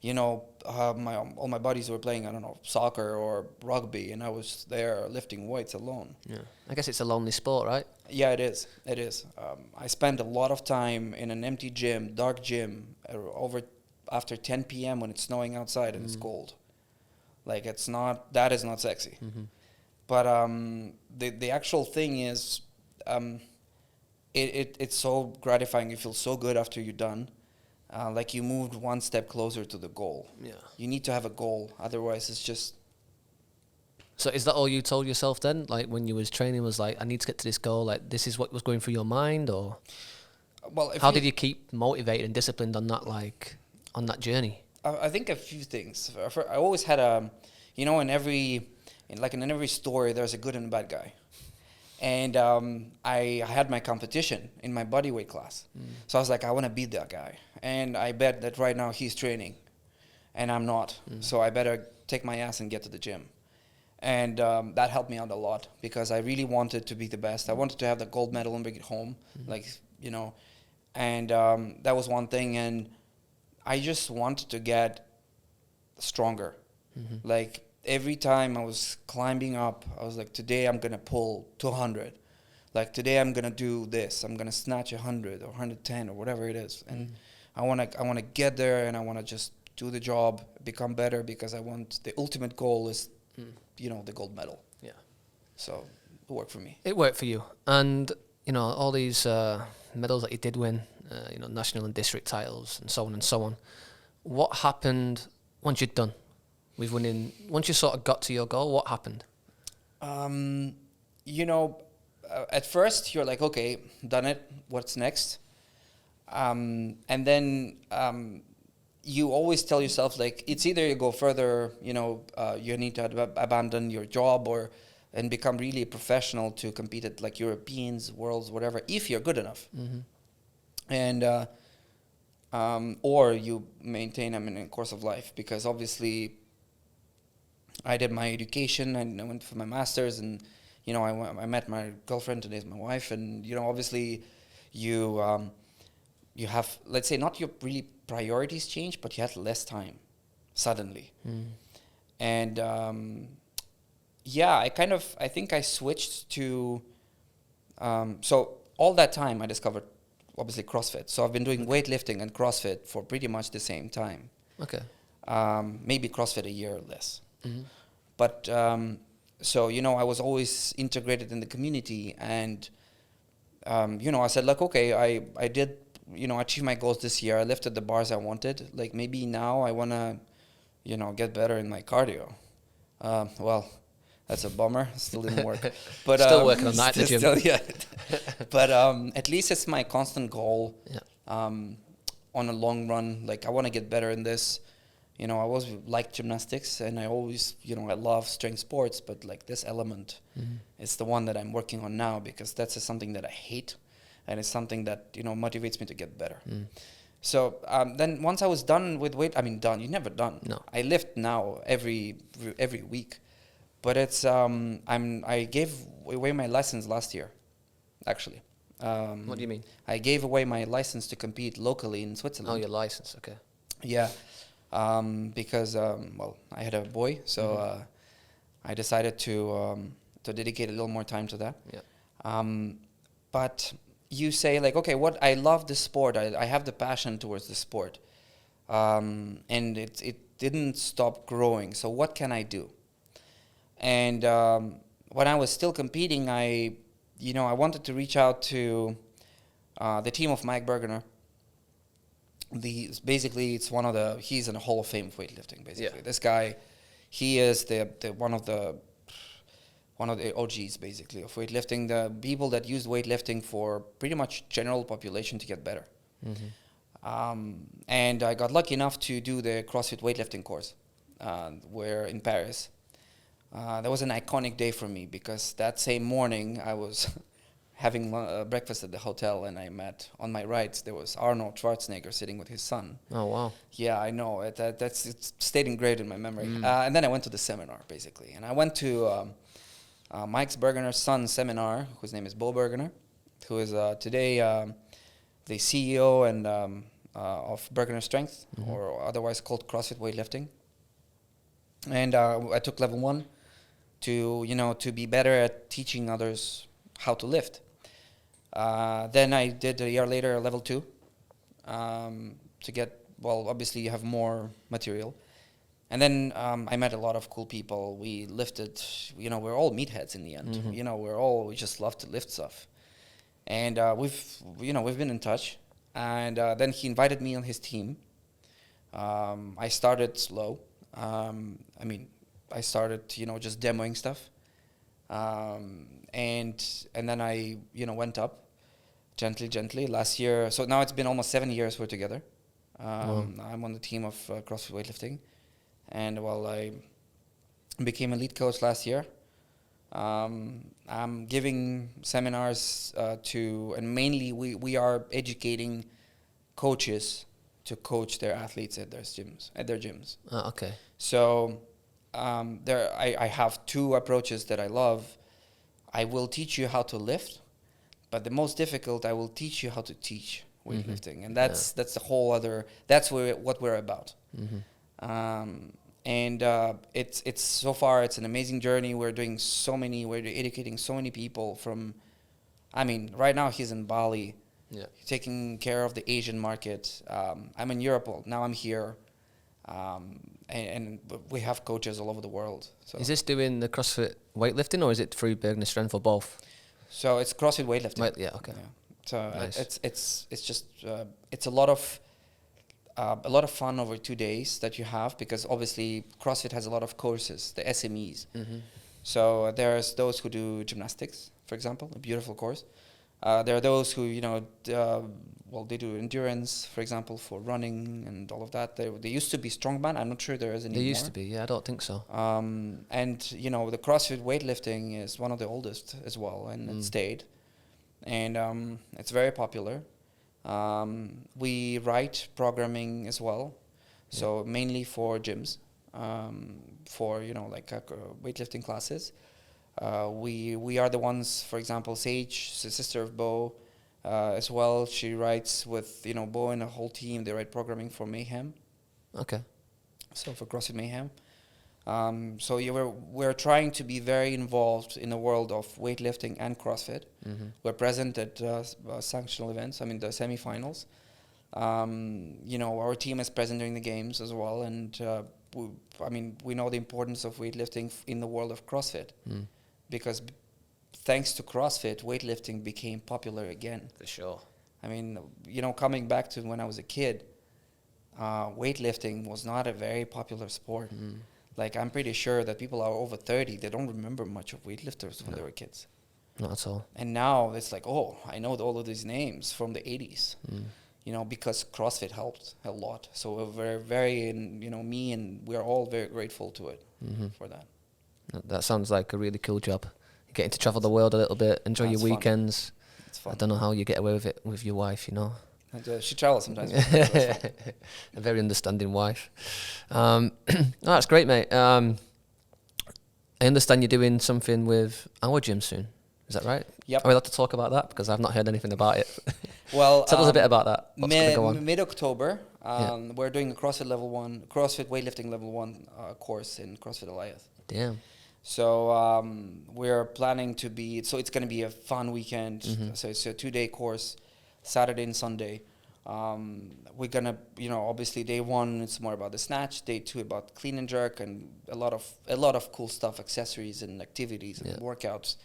all my buddies were playing, soccer or rugby, and I was there lifting weights alone. Yeah, I guess it's a lonely sport, right? Yeah, it is. It is. I spend a lot of time in an empty gym, dark gym, after 10 p.m. when it's snowing outside and it's cold. Like, that is not sexy. But the actual thing is, it's so gratifying. You feel so good after you're done. Like you moved one step closer to the goal. Yeah. You need to have a goal. Otherwise, it's just... So is that all you told yourself then? Like when you was training, was like, I need to get to this goal. Like this is what was going through your mind, or how did you keep motivated and disciplined on that, on that journey? I think a few things. I always had in every story, there's a good and a bad guy. And I had my competition in my bodyweight class. So I was like, I want to beat that guy. And I bet that right now he's training and I'm not. So I better take my ass and get to the gym. And that helped me out a lot because I really wanted to be the best. I wanted to have the gold medal and bring it home, and that was one thing. And I just wanted to get stronger. Like every time I was climbing up, I was like, today I'm going to pull 200. Like today I'm going to do this. I'm going to snatch 100 or 110 or whatever it is. And I want to get there, and I want to just do the job, become better, because the ultimate goal is the gold medal. Yeah. So it worked for me. It worked for you. And, all these medals that you did win, national and district titles and so on and so on. What happened once you'd done with winning? Once you sort of got to your goal, what happened? At first you're like, okay, done it. What's next? And then you always tell yourself, like, it's either you go further, you need to abandon your job and become really a professional to compete at like Europeans, Worlds, whatever, if you're good enough. And or you maintain them in a course of life, because obviously I did my education and I went for my master's, and I met my girlfriend, today's my wife, and obviously you have, let's say, not your really priorities change, but you had less time suddenly. And yeah, I think I switched to, so all that time I discovered obviously CrossFit. So I've been doing weightlifting and CrossFit for pretty much the same time. Okay. Maybe CrossFit a year or less. Mm-hmm. But so, I was always integrated in the community, and, I said, like, okay, I did, achieve my goals this year. I lifted the bars I wanted. Like, maybe now I want to, get better in my cardio. Well, that's a bummer. Still didn't work. But Still working on that at the gym. Still, yeah. But at least it's my constant goal. Yeah. On a long run, like, I want to get better in this. I always liked gymnastics, and I always, I love strength sports, but like this element is the one that I'm working on now, because that's just something that I hate, and it's something that, motivates me to get better. So then once I was done with done, you're never done. No. I lift now every week, but it's, I gave away my license last year, actually. What do you mean? I gave away my license to compete locally in Switzerland. Oh, your license, okay. Yeah. Because I had a boy, so I decided to dedicate a little more time to that. Yeah. But you say, like, okay, what I love this sport. I have the passion towards the sport, and it didn't stop growing. So what can I do? And when I was still competing, I wanted to reach out to the team of Mike Bergener. It's one of he's in the Hall of Fame of weightlifting, basically. Yeah. This guy, he is the one of the OGs, basically, of weightlifting, the people that use weightlifting for pretty much general population to get better. And I got lucky enough to do the CrossFit weightlifting course, where in Paris. That was an iconic day for me, because that same morning I was having breakfast at the hotel, and I met, on my right, there was Arnold Schwarzenegger sitting with his son. Oh, wow. Yeah, I know. It's stayed engraved in my memory. And then I went to the seminar, basically. And I went to Mike Bergener's son's seminar, whose name is Bo Bergener, who is today the CEO and of Bergener Strength, or otherwise called CrossFit Weightlifting. And I took level 1 to be better at teaching others how to lift. Then I did a year later level 2 to get, obviously you have more material. And then I met a lot of cool people. We lifted, we're all meatheads in the end. We just love to lift stuff. And we've been in touch. And then he invited me on his team. I started slow. I started, just demoing stuff. And then I, went up gently last year. So now it's been almost 7 years we're together. I'm on the team of CrossFit Weightlifting. And I became a lead coach last year. I'm giving seminars and mainly we are educating coaches to coach their athletes at their gyms. Okay. So I have 2 approaches that I love. I will teach you how to lift, but the most difficult, I will teach you how to teach weightlifting, and that's the whole other. That's what we're about. And it's so far it's an amazing journey. We're educating so many people from. Right now he's in Bali, taking care of the Asian market. I'm in Europe now. I'm here. And we have coaches all over the world. So Is this doing the CrossFit weightlifting, or is it through Bergener Strength, or both? So it's CrossFit weightlifting. Yeah, okay. Yeah. So Nice. it's just it's a lot of fun over 2 days that you have, because obviously CrossFit has a lot of courses, the SMEs. So there's those who do gymnastics, for example, a beautiful course. There are those who they do endurance, for example, for running and all of that. They used to be strongman. I'm not sure there is anymore. They used to be, yeah. I don't think so. And the CrossFit weightlifting is one of the oldest as well, and it stayed. And it's very popular. We write programming as well, so mainly for gyms, for weightlifting classes. We are the ones, for example, Sage, the sister of Bo, as well. She writes with Bo and a whole team. They write programming for Mayhem. Okay. So for CrossFit Mayhem, So we're trying to be very involved in the world of weightlifting and CrossFit. We're present at sanctional events. I mean, the semifinals. Our team is present during the games as well, and we know the importance of weightlifting in the world of CrossFit, because thanks to CrossFit, weightlifting became popular again. For sure. I mean, coming back to when I was a kid, weightlifting was not a very popular sport. Like, I'm pretty sure that people are over 30, they don't remember much of weightlifters when they were kids. Not at all. And now it's like, oh, I know all of these names from the 80s, because CrossFit helped a lot. So we're very, me and we're all very grateful to it for that. That sounds like a really cool job. Getting to travel the world a little bit, enjoy your weekends. It's fun. I don't know how you get away with it with your wife, And, she travels sometimes. A very understanding wife. That's great, mate. I understand you're doing something with our gym soon. Is that right? Yep. Are we allowed to talk about that? Because I've not heard anything about it. Well, tell us a bit about that. What's going to go on? Mid-October, we're doing a CrossFit weightlifting level 1 course in CrossFit Alliance. Damn. So we're planning to be, so it's going to be a fun weekend. So it's a 2-day course, Saturday and Sunday. We're going to, obviously day 1, it's more about the snatch. Day 2, about clean and jerk, and a lot of cool stuff, accessories and activities and workouts.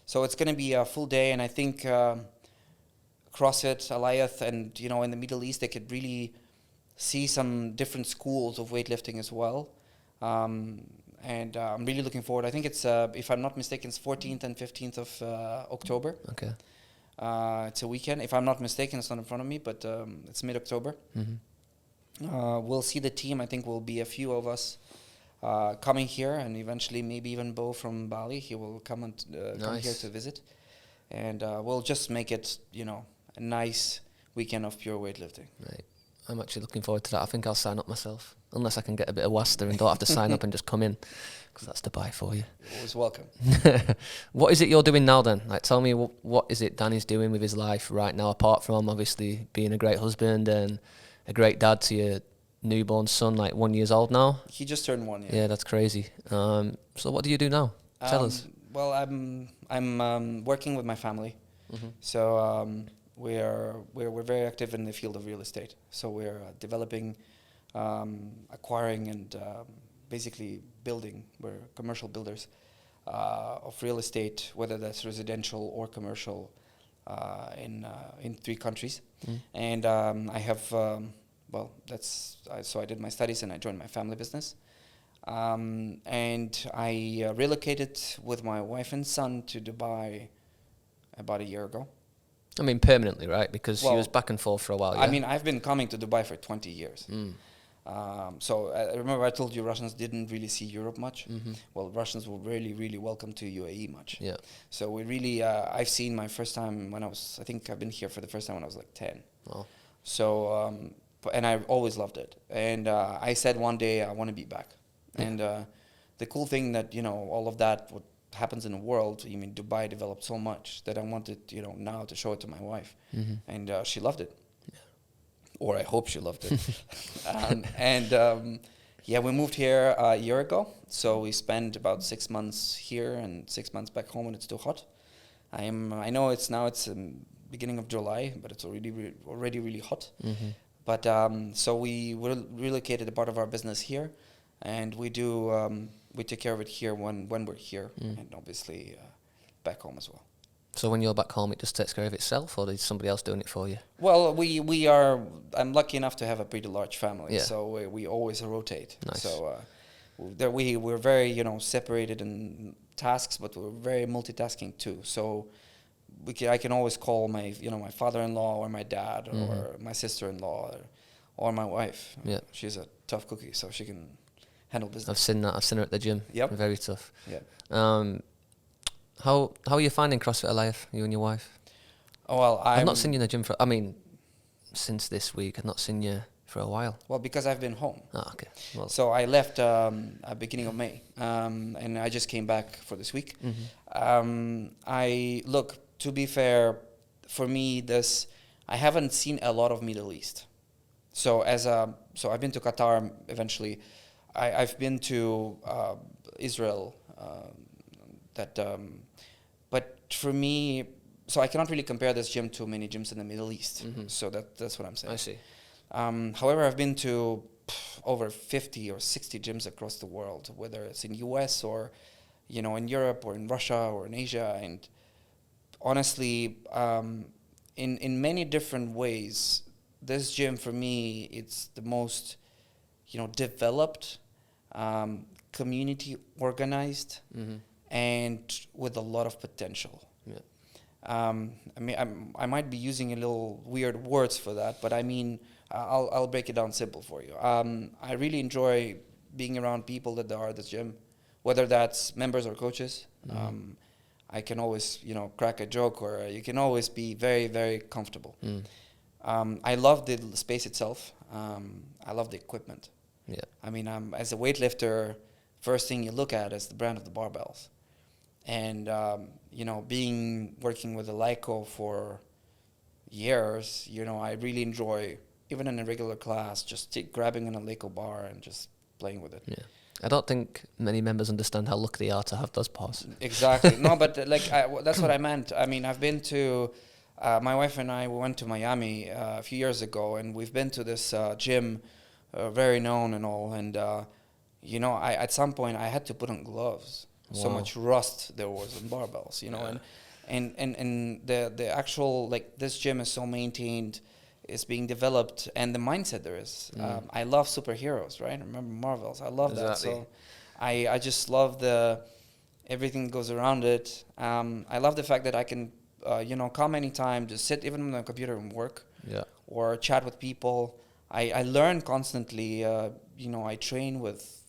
So it's going to be a full day, and I think CrossFit, Alliance, and, in the Middle East, they could really see some different schools of weightlifting as well. And I'm really looking forward. I think it's, if I'm not mistaken, it's 14th and 15th of October. Okay. It's a weekend. If I'm not mistaken, it's not in front of me, but it's mid-October. We'll see the team. I think we'll be a few of us coming here, and eventually maybe even Bo from Bali. He will come come here to visit. And we'll just make it, a nice weekend of pure weightlifting. Right. I'm actually looking forward to that. I think I'll sign up myself. Unless I can get a bit of Wasta and don't have to sign up and just come in. Because that's Dubai for you. You're always welcome. What is it you're doing now then? Like, tell me what is it Danny's doing with his life right now, apart from obviously being a great husband and a great dad to your newborn son, like 1 year old now? He just turned 1 year. Yeah, that's crazy. So what do you do now? Tell us. Well, I'm working with my family. So we're very active in the field of real estate. So we're developing, acquiring, and basically building. We're commercial builders of real estate, whether that's residential or commercial, in 3 countries. And I have so I did my studies and I joined my family business. And I relocated with my wife and son to Dubai about a year ago. I mean, permanently, right? Because he was back and forth for a while. Yeah? I mean, I've been coming to Dubai for 20 years. So I remember I told you Russians didn't really see Europe much. Well, Russians were really, really welcome to UAE much. Yeah. So we really, I've seen my first time when I think I've been here for the first time when I was like 10. Oh. So, and I always loved it. And I said one day I want to be back. Yeah. And the cool thing that, all of that, what happens in the world, Dubai developed so much that I wanted, now to show it to my wife. And she loved it. Or I hope she loved it. We moved here a year ago. So we spent about 6 months here and 6 months back home, and it's too hot. I know it's beginning of July, but it's already really hot. But so we relocated a part of our business here, and we take care of it here when we're here, and obviously back home as well. So when you're back home, it just takes care of itself, or is somebody else doing it for you? Well, I'm lucky enough to have a pretty large family, so we always rotate. Nice. So we're very, separated in tasks, but we're very multitasking too. So I can always call my father-in-law or my dad or my sister-in-law or my wife. Yeah. She's a tough cookie, so she can handle business. I've seen that. I've seen her at the gym. Yep. Very tough. Yeah. How are you finding CrossFit Alive, you and your wife? Oh, well, I've not seen you in the gym since this week. I've not seen you for a while. Well, because I've been home. Ah, okay. Well. So I left at beginning of May, and I just came back for this week. To be fair, for me, I haven't seen a lot of Middle East. So I've been to Qatar eventually. I've been to Israel. But for me, so I cannot really compare this gym to many gyms in the Middle East. So that's what I'm saying. I see. However, I've been to over 50 or 60 gyms across the world, whether it's in US or, in Europe or in Russia or in Asia. And honestly, in many different ways, this gym for me, it's the most, developed, community organized, and with a lot of potential. Yeah. I mean, I might be using a little weird words for that, but I mean, I'll break it down simple for you. I really enjoy being around people that are at the gym, whether that's members or coaches. I can always, crack a joke, or you can always be very, very comfortable. I love the space itself. I love the equipment. Yeah. I mean, as a weightlifter, first thing you look at is the brand of the barbells. And, working with the Lyco for years, I really enjoy, even in a regular class, just grabbing an Lyco bar and just playing with it. Yeah. I don't think many members understand how lucky they are to have those bars. Exactly. No, but that's what I meant. I mean, I've been to, my wife and I, we went to Miami a few years ago, and we've been to this gym, very known and all. And, at some point I had to put on gloves. Wow. So much rust there was in barbells, yeah. and the actual, this gym is so maintained, is being developed, and the mindset there is. I love superheroes, right? I remember Marvels. I love that. So I just love everything that goes around it. I love the fact that I can, come anytime, just sit even on the computer and work, or chat with people. I learn constantly. I train with,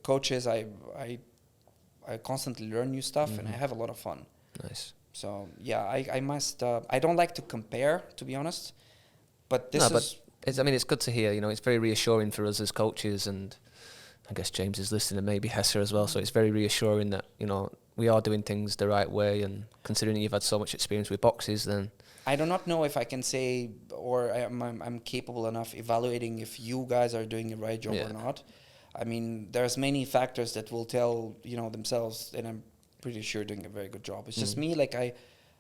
coaches. I constantly learn new stuff, and I have a lot of fun. Nice. So yeah, I must. I don't like to compare, to be honest, but this is. But it's good to hear. It's very reassuring for us as coaches, and I guess James is listening, and maybe Hesser as well. So it's very reassuring that we are doing things the right way. And considering you've had so much experience with boxes, then I do not know if I can say, or I'm capable enough evaluating if you guys are doing the right job or not. I mean, there's many factors that will tell themselves, and I'm pretty sure doing a very good job. It's just me,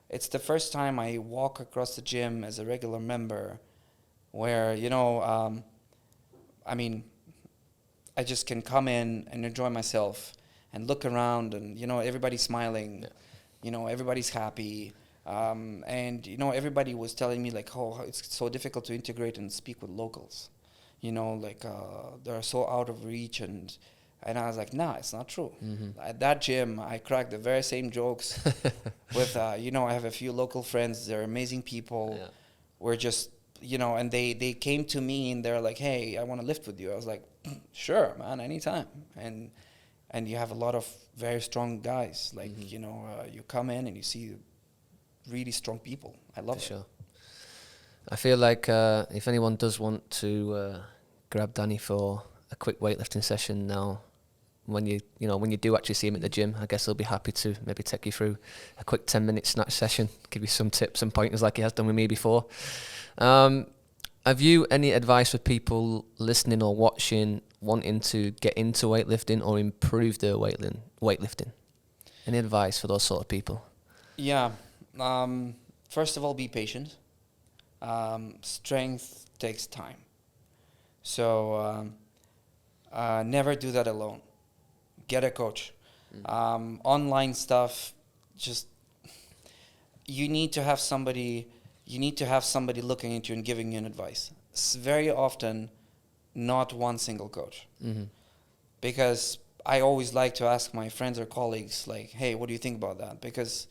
it's the first time I walk across the gym as a regular member where, I mean, I just can come in and enjoy myself and look around, and, everybody's smiling, everybody's happy. And, everybody was telling me, it's so difficult to integrate and speak with locals. They're so out of reach, and I was like, nah, it's not true. At that gym, I cracked the very same jokes with, I have a few local friends. They're amazing people. Yeah. We're just, and they came to me and they're like, hey, I want to lift with you. I was like, sure, man, anytime. And you have a lot of very strong guys. You come in and you see really strong people. I love it. Sure. I feel like if anyone does want to grab Danny for a quick weightlifting session now, when you do actually see him at the gym, I guess he'll be happy to maybe take you through a quick 10-minute snatch session, give you some tips and pointers like he has done with me before. Have you any advice for people listening or watching wanting to get into weightlifting or improve their weightlifting? Any advice for those sort of people? Yeah. First of all, be patient. Strength takes time. So never do that alone. Get a coach. Online stuff, just you need to have somebody looking at you and giving you an advice. It's very often not one single coach. Because I always like to ask my friends or colleagues, hey, what do you think about that? Because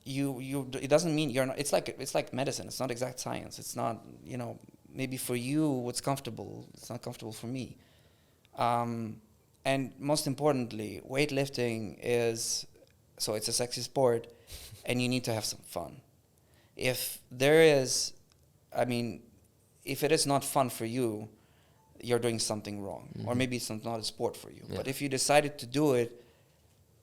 it doesn't mean you're not. It's like medicine. It's not exact science. It's not, maybe for you what's comfortable, it's not comfortable for me. And most importantly, weightlifting it's a sexy sport, and you need to have some fun. If it is not fun for you, you're doing something wrong, or maybe it's not a sport for you. Yeah. But if you decided to do it,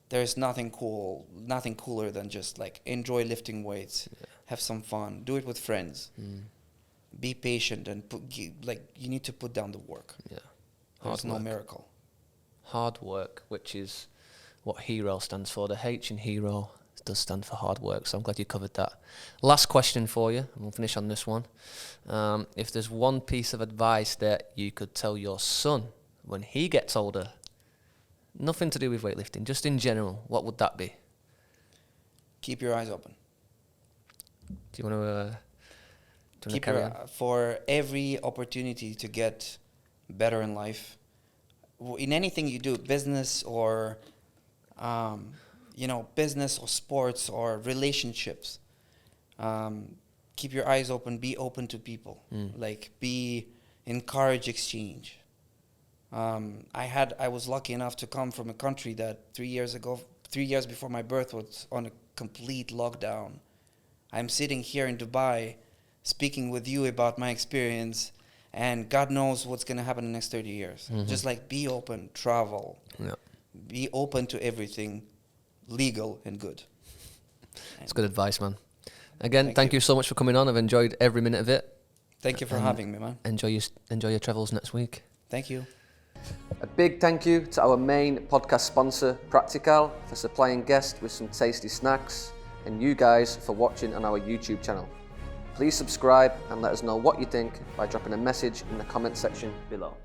there's nothing cooler than just enjoy lifting weights, have some fun, do it with friends, be patient, and you need to put down the work. Yeah. There's no miracle. Hard work, which is what HERO stands for. The H in HERO does stand for hard work, so I'm glad you covered that. Last question for you, and we'll finish on this one. If there's one piece of advice that you could tell your son when he gets older, nothing to do with weightlifting, just in general, what would that be? Keep your eyes open. Do you want to carry on? For every opportunity to get better in life, in anything you do, business or business or sports or relationships, keep your eyes open, be open to people, encourage exchange. I was lucky enough to come from a country that 3 years before my birth was on a complete lockdown. I'm sitting here in Dubai speaking with you about my experience, and God knows what's going to happen in the next 30 years. Mm-hmm. Just be open, travel, be open to everything legal and good. It's good advice, man. Again, thank you so much for coming on. I've enjoyed every minute of it. Thank you for having me, man. Enjoy your travels next week. Thank you. A big thank you to our main podcast sponsor, Practical, for supplying guests with some tasty snacks, and you guys for watching on our YouTube channel. Please subscribe and let us know what you think by dropping a message in the comment section below.